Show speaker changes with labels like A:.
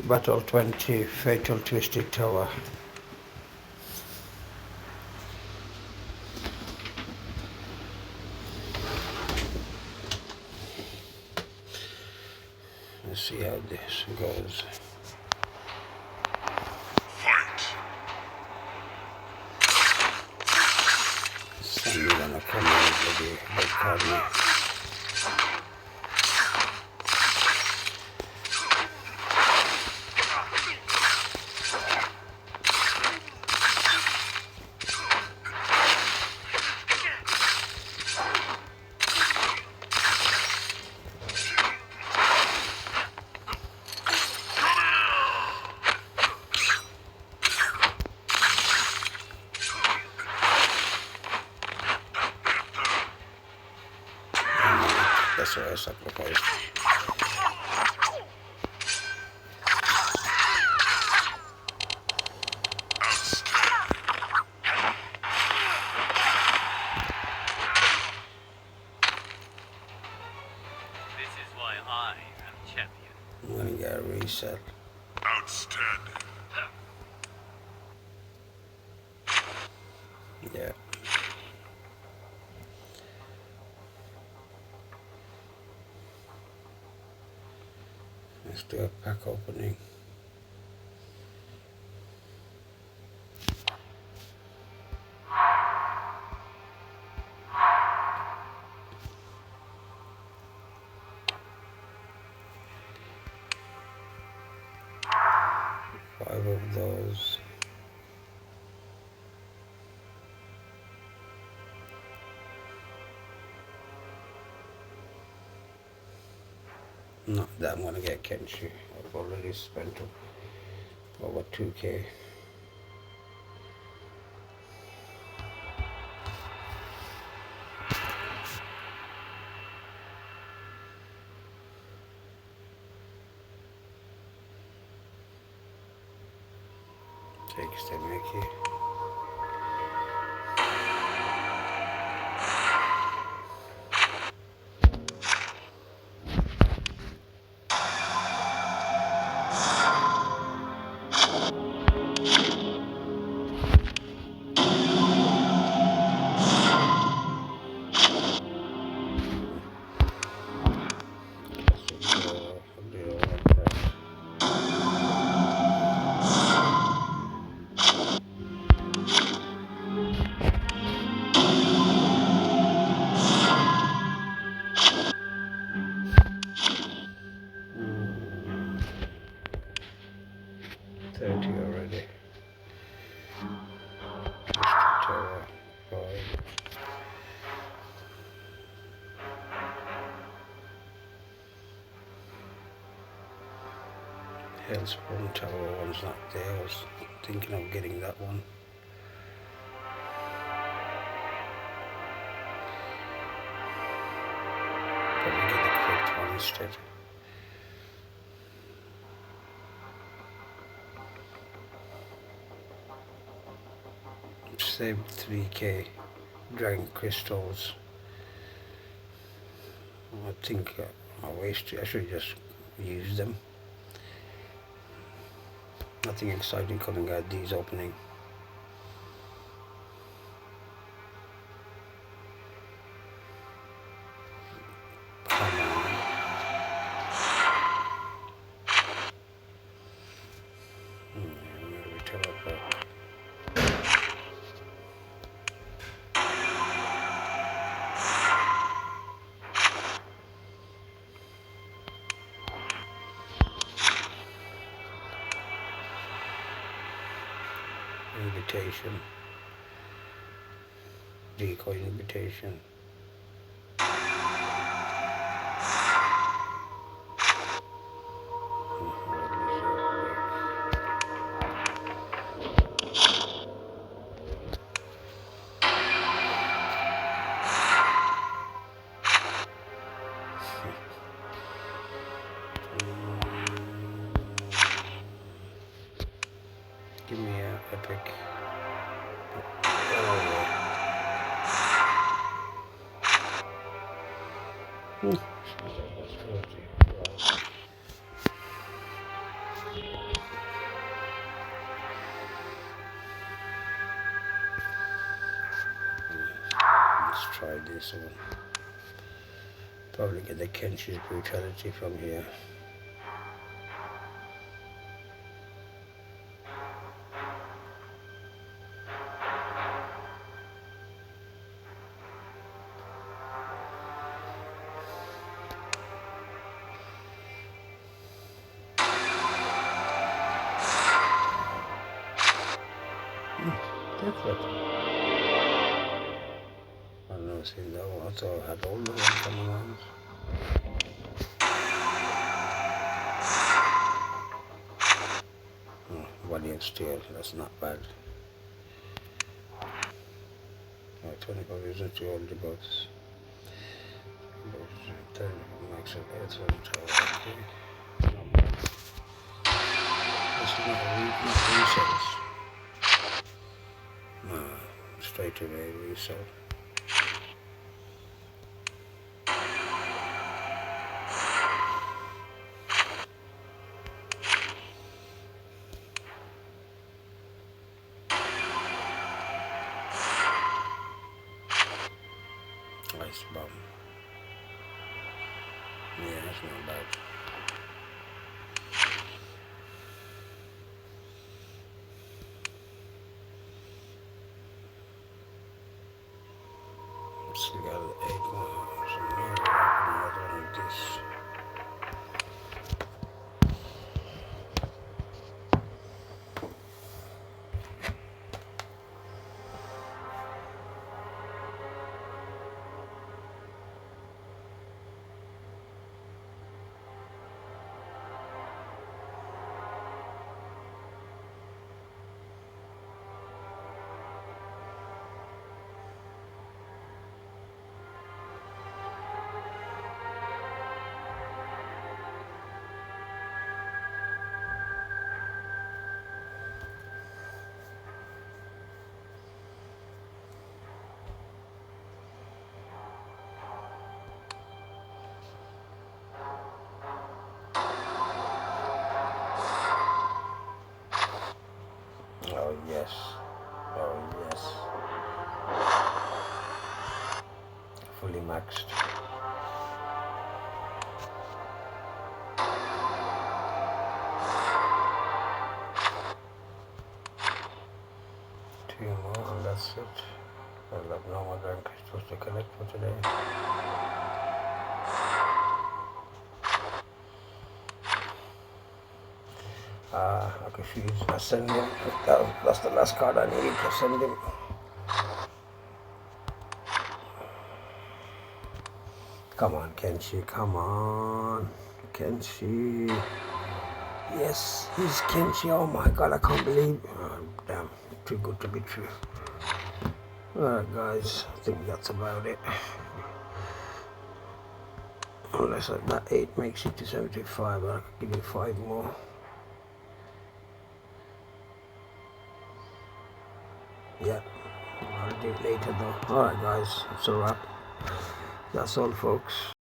A: Battle 20 Fatal Twisted Tower. Let's see how this goes. Sandy gonna come in with the big card me. That's why I sacrificed.
B: This is why I am champion.
A: I'm gonna get a reset.
C: Outstanding.
A: Yeah. Let's do a pack opening. Five of those. Not that I'm gonna get Kenshi. I've already spent over 2k. Takes the Mickey. Already. Twisted Tower, 5. Hellspawn Tower one's not there. I was thinking of getting that one. Probably get the correct one instead. Saved 3k Dragon Crystals. I think I wasted. I should just use them. Nothing exciting coming out these opening. Come on. Maybe teleport. Invitation. Decoy invitation. Give me a epic. Oh. avoid this one. Probably get the Kenshi's brutality from here. Different. I've never seen that one. I thought I had all the ones coming on. Body of steel, that's not bad. 25 is not all the boats. 10 max of 8 okay. Not bad. This is not a resales. No, straight away resell. Nice bomb. Yeah, that's not bad. Still got 8 more. So now another one like this. Oh yes, oh yes, fully maxed. Two more and that's it. I'll have no more Grand Crystals to collect for today. I confused. I send him. That's the last card I need to send him. Come on, Kenshi. Come on, Kenshi. Yes, he's Kenshi. Oh my God, I can't believe. Oh, damn, too good to be true. Alright, guys. I think that's about it. Unless that 8 makes it to 75, but I could give you 5 more. Yeah, I'll do it later though. Alright guys, it's a wrap. That's all folks.